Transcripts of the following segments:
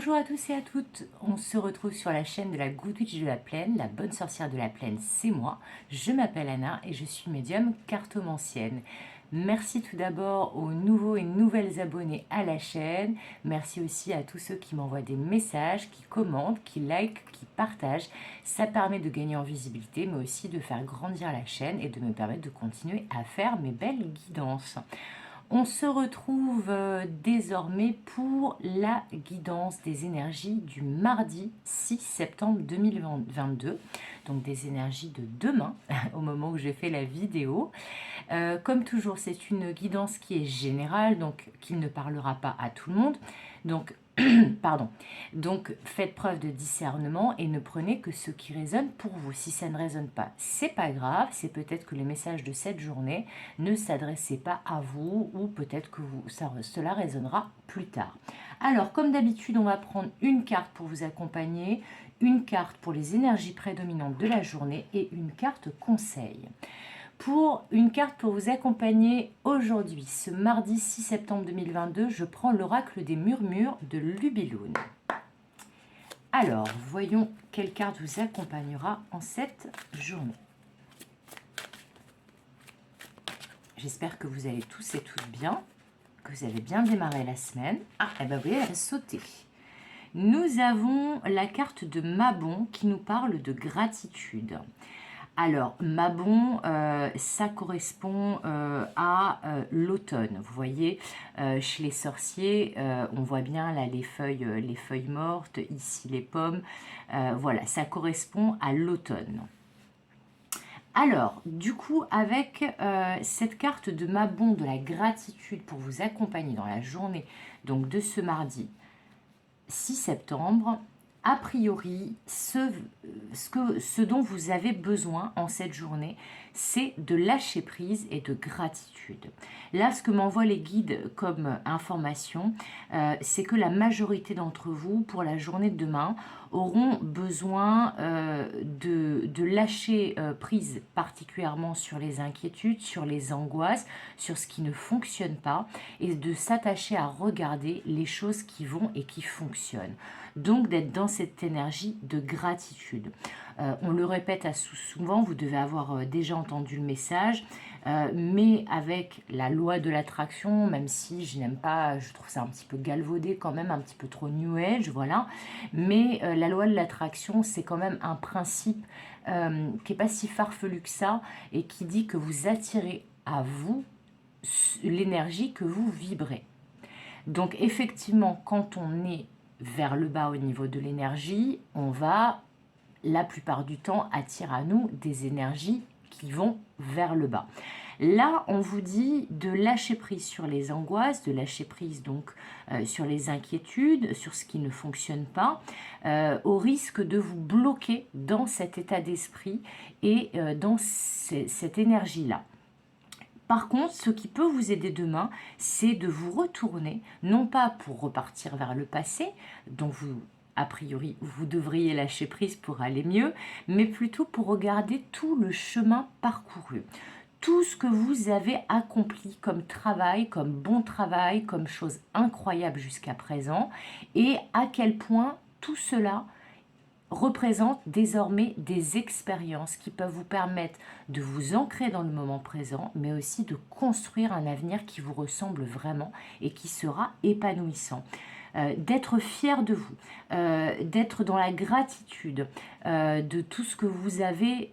Bonjour à tous et à toutes, on se retrouve sur la chaîne de la Good Witch de la Plaine, la bonne sorcière de la Plaine, c'est moi. Je m'appelle Anna et je suis médium cartomancienne. Merci tout d'abord aux nouveaux et nouvelles abonnés à la chaîne. Merci aussi à tous ceux qui m'envoient des messages, qui commentent, qui likent, qui partagent. Ça permet de gagner en visibilité, mais aussi de faire grandir la chaîne et de me permettre de continuer à faire mes belles guidances. On se retrouve désormais pour la guidance des énergies du mardi 6 septembre 2022, donc des énergies de demain, au moment où j'ai fait la vidéo. Comme toujours, c'est une guidance qui est générale, donc qui ne parlera pas à tout le monde. Donc, pardon. Donc, faites preuve de discernement et ne prenez que ce qui résonne pour vous. Si ça ne résonne pas, c'est pas grave. C'est peut-être que les messages de cette journée ne s'adressaient pas à vous ou peut-être que cela résonnera plus tard. Alors, comme d'habitude, on va prendre une carte pour vous accompagner, une carte pour les énergies prédominantes de la journée et une carte conseil. Pour une carte pour vous accompagner aujourd'hui, ce mardi 6 septembre 2022, je prends l'oracle des murmures de Lubiloun. Alors, voyons quelle carte vous accompagnera en cette journée. J'espère que vous allez tous et toutes bien, que vous avez bien démarré la semaine. Ah, et bien vous voyez, elle a sauté. Nous avons la carte de Mabon qui nous parle de gratitude. Alors, Mabon, ça correspond à l'automne. Vous voyez, chez les sorciers, on voit bien là les feuilles mortes, ici les pommes. Voilà, ça correspond à l'automne. Alors, du coup, avec cette carte de Mabon de la gratitude pour vous accompagner dans la journée donc de ce mardi 6 septembre, a priori, ce dont vous avez besoin en cette journée, c'est de lâcher prise et de gratitude. Là, ce que m'envoient les guides comme information, c'est que la majorité d'entre vous, pour la journée de demain, auront besoin de lâcher prise, particulièrement sur les inquiétudes, sur les angoisses, sur ce qui ne fonctionne pas, et de s'attacher à regarder les choses qui vont et qui fonctionnent. Donc d'être dans cette énergie de gratitude. On le répète assez souvent, vous devez avoir déjà entendu le message, mais avec la loi de l'attraction, même si je n'aime pas, je trouve ça un petit peu galvaudé quand même, un petit peu trop new age, voilà. Mais la loi de l'attraction, c'est quand même un principe qui n'est pas si farfelu que ça et qui dit que vous attirez à vous l'énergie que vous vibrez. Donc effectivement, quand on est vers le bas au niveau de l'énergie, on va la plupart du temps attirer à nous des énergies qui vont vers le bas. Là, on vous dit de lâcher prise sur les angoisses, de lâcher prise donc sur les inquiétudes, sur ce qui ne fonctionne pas, au risque de vous bloquer dans cet état d'esprit et dans cette énergie-là. Par contre, ce qui peut vous aider demain, c'est de vous retourner, non pas pour repartir vers le passé, dont vous, a priori, vous devriez lâcher prise pour aller mieux, mais plutôt pour regarder tout le chemin parcouru. Tout ce que vous avez accompli comme travail, comme bon travail, comme chose incroyable jusqu'à présent, et à quel point tout cela représente désormais des expériences qui peuvent vous permettre de vous ancrer dans le moment présent, mais aussi de construire un avenir qui vous ressemble vraiment et qui sera épanouissant. D'être fier de vous, d'être dans la gratitude de tout ce que vous avez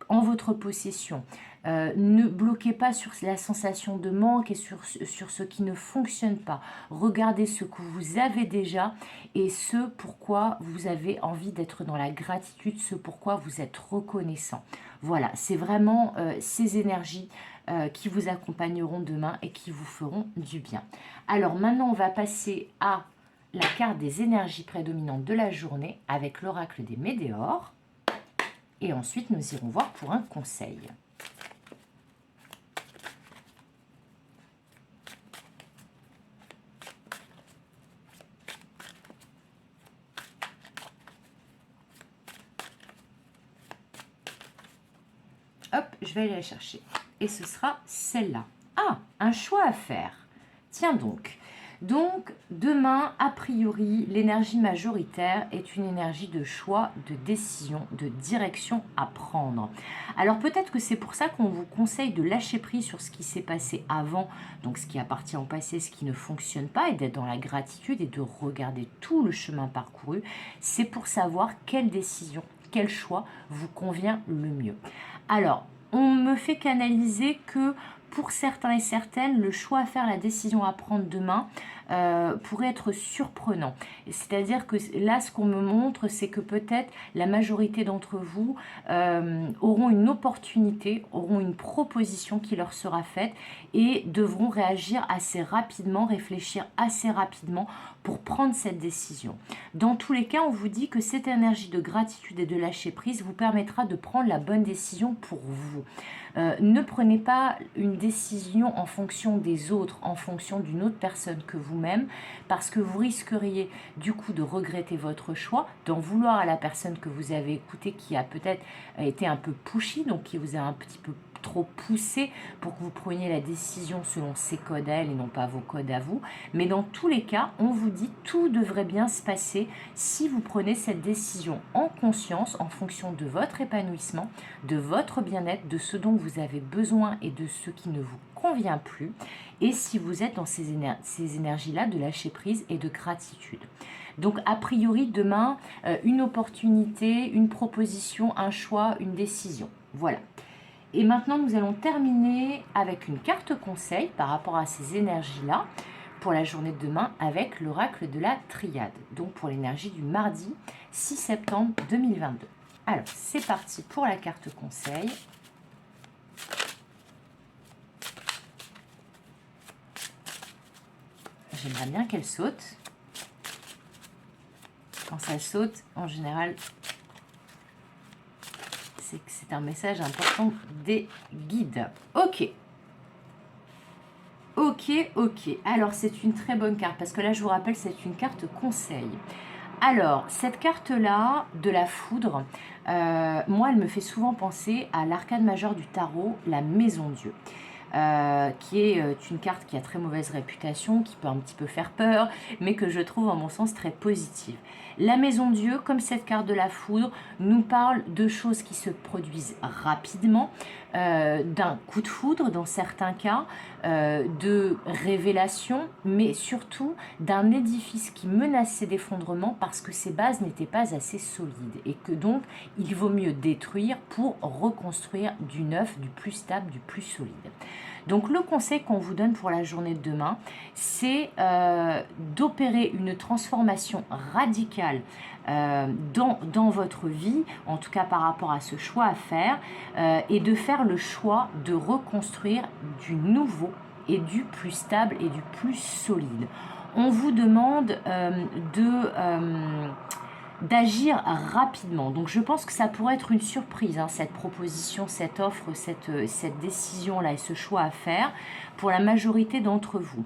en votre possession. Ne bloquez pas sur la sensation de manque et sur ce qui ne fonctionne pas. Regardez ce que vous avez déjà et ce pourquoi vous avez envie d'être dans la gratitude, ce pourquoi vous êtes reconnaissant. Voilà, c'est vraiment ces énergies qui vous accompagneront demain et qui vous feront du bien. Alors maintenant, on va passer à la carte des énergies prédominantes de la journée avec l'oracle des météores. Et ensuite, nous irons voir pour un conseil. Hop, je vais aller la chercher. Et ce sera celle-là. Ah, un choix à faire. Tiens donc. Donc, demain, a priori, l'énergie majoritaire est une énergie de choix, de décision, de direction à prendre. Alors, peut-être que c'est pour ça qu'on vous conseille de lâcher prise sur ce qui s'est passé avant, donc ce qui appartient au passé, ce qui ne fonctionne pas, et d'être dans la gratitude et de regarder tout le chemin parcouru. C'est pour savoir quelle décision, quel choix vous convient le mieux. Alors, on me fait canaliser que pour certains et certaines, le choix à faire, la décision à prendre demain pourrait être surprenant. C'est-à-dire que là, ce qu'on me montre, c'est que peut-être la majorité d'entre vous auront une opportunité, auront une proposition qui leur sera faite et devront réagir assez rapidement, réfléchir assez rapidement pour prendre cette décision. Dans tous les cas, on vous dit que cette énergie de gratitude et de lâcher prise vous permettra de prendre la bonne décision pour vous. Ne prenez pas une décision en fonction des autres, en fonction d'une autre personne que vous-même, parce que vous risqueriez du coup de regretter votre choix, d'en vouloir à la personne que vous avez écoutée qui a peut-être été un peu pushy, donc qui vous a un petit peu trop poussé pour que vous preniez la décision selon ses codes à elle et non pas vos codes à vous. Mais dans tous les cas, on vous dit tout devrait bien se passer si vous prenez cette décision en conscience, en fonction de votre épanouissement, de votre bien-être, de ce dont vous avez besoin et de ce qui ne vous convient plus. Et si vous êtes dans ces énergies-là de lâcher prise et de gratitude. Donc, a priori, demain, une opportunité, une proposition, un choix, une décision. Voilà. Et maintenant, nous allons terminer avec une carte conseil par rapport à ces énergies-là pour la journée de demain avec l'oracle de la triade. Donc, pour l'énergie du mardi 6 septembre 2022. Alors, c'est parti pour la carte conseil. J'aimerais bien qu'elle saute. Quand ça saute, en général, c'est que c'est un message important des guides. Ok. Alors, c'est une très bonne carte parce que là, je vous rappelle, c'est une carte conseil. Alors, cette carte-là, de la foudre, moi, elle me fait souvent penser à l'arcane majeur du tarot, la Maison Dieu. Qui est une carte qui a très mauvaise réputation, qui peut un petit peu faire peur, mais que je trouve en mon sens très positive. La Maison Dieu, comme cette carte de la foudre, nous parle de choses qui se produisent rapidement, d'un coup de foudre dans certains cas, de révélation, mais surtout d'un édifice qui menaçait d'effondrement parce que ses bases n'étaient pas assez solides et que donc il vaut mieux détruire pour reconstruire du neuf, du plus stable, du plus solide. Donc le conseil qu'on vous donne pour la journée de demain, c'est d'opérer une transformation radicale dans votre vie, en tout cas par rapport à ce choix à faire, et de faire le choix de reconstruire du nouveau et du plus stable et du plus solide. On vous demande d'agir rapidement. Donc je pense que ça pourrait être une surprise, hein, cette proposition, cette offre, cette décision-là et ce choix à faire pour la majorité d'entre vous.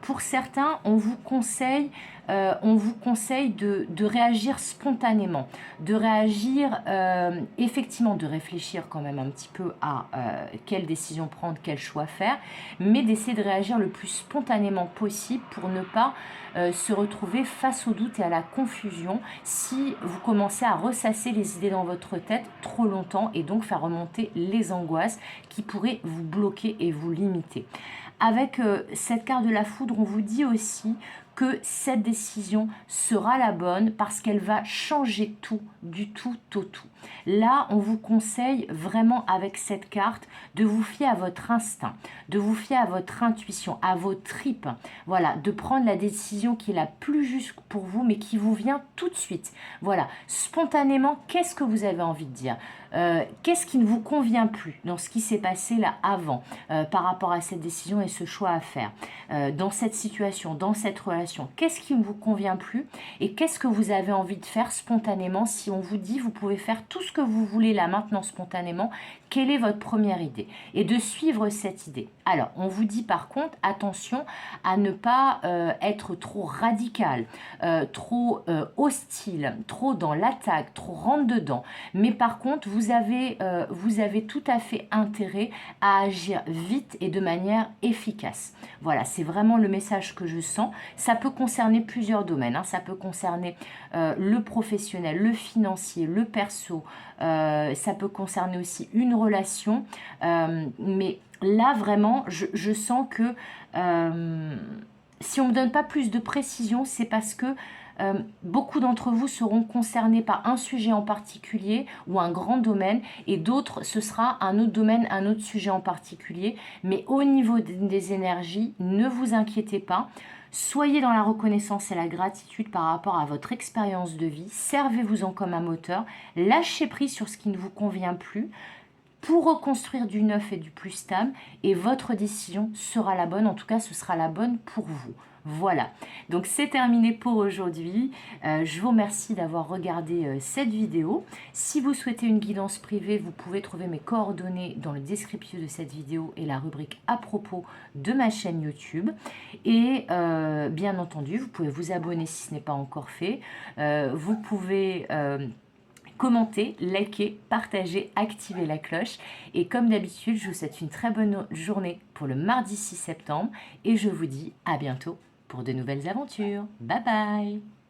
Pour certains, on vous conseille de réagir spontanément, de réagir effectivement, de réfléchir quand même un petit peu à quelle décision prendre, quel choix faire, mais d'essayer de réagir le plus spontanément possible pour ne pas se retrouver face au doute et à la confusion si vous commencez à ressasser les idées dans votre tête trop longtemps et donc faire remonter les angoisses qui pourraient vous bloquer et vous limiter. Avec cette carte de la foudre, on vous dit aussi que cette décision sera la bonne parce qu'elle va changer tout, du tout au tout. Là, on vous conseille vraiment avec cette carte de vous fier à votre instinct, de vous fier à votre intuition, à vos tripes. Voilà, de prendre la décision qui est la plus juste pour vous, mais qui vous vient tout de suite. Voilà, spontanément, qu'est-ce que vous avez envie de dire ? Qu'est-ce qui ne vous convient plus dans ce qui s'est passé là avant par rapport à cette décision et ce choix à faire dans cette situation, dans cette relation relation. Qu'est-ce qui ne vous convient plus et qu'est-ce que vous avez envie de faire spontanément? Si on vous dit vous pouvez faire tout ce que vous voulez là maintenant spontanément, quelle est votre première idée? Et de suivre cette idée. Alors, on vous dit par contre, attention à ne pas être trop radical, trop hostile, trop dans l'attaque, trop rentre-dedans. Mais par contre, vous avez tout à fait intérêt à agir vite et de manière efficace. Voilà, c'est vraiment le message que je sens. Ça peut concerner plusieurs domaines, hein. Ça peut concerner le professionnel, le financier, le perso. Ça peut concerner aussi une relation. Mais là, vraiment, je sens que si on ne me donne pas plus de précision, c'est parce que beaucoup d'entre vous seront concernés par un sujet en particulier ou un grand domaine et d'autres, ce sera un autre domaine, un autre sujet en particulier. Mais au niveau des énergies, ne vous inquiétez pas. Soyez dans la reconnaissance et la gratitude par rapport à votre expérience de vie. Servez-vous-en comme un moteur. Lâchez prise sur ce qui ne vous convient plus pour reconstruire du neuf et du plus stable. Et votre décision sera la bonne. En tout cas, ce sera la bonne pour vous. Voilà, donc c'est terminé pour aujourd'hui. Je vous remercie d'avoir regardé cette vidéo. Si vous souhaitez une guidance privée, vous pouvez trouver mes coordonnées dans le descriptif de cette vidéo et la rubrique à propos de ma chaîne YouTube. Et bien entendu, vous pouvez vous abonner si ce n'est pas encore fait. Vous pouvez commenter, liker, partager, activer la cloche. Et comme d'habitude, je vous souhaite une très bonne journée pour le mardi 6 septembre et je vous dis à bientôt pour de nouvelles aventures. Bye bye!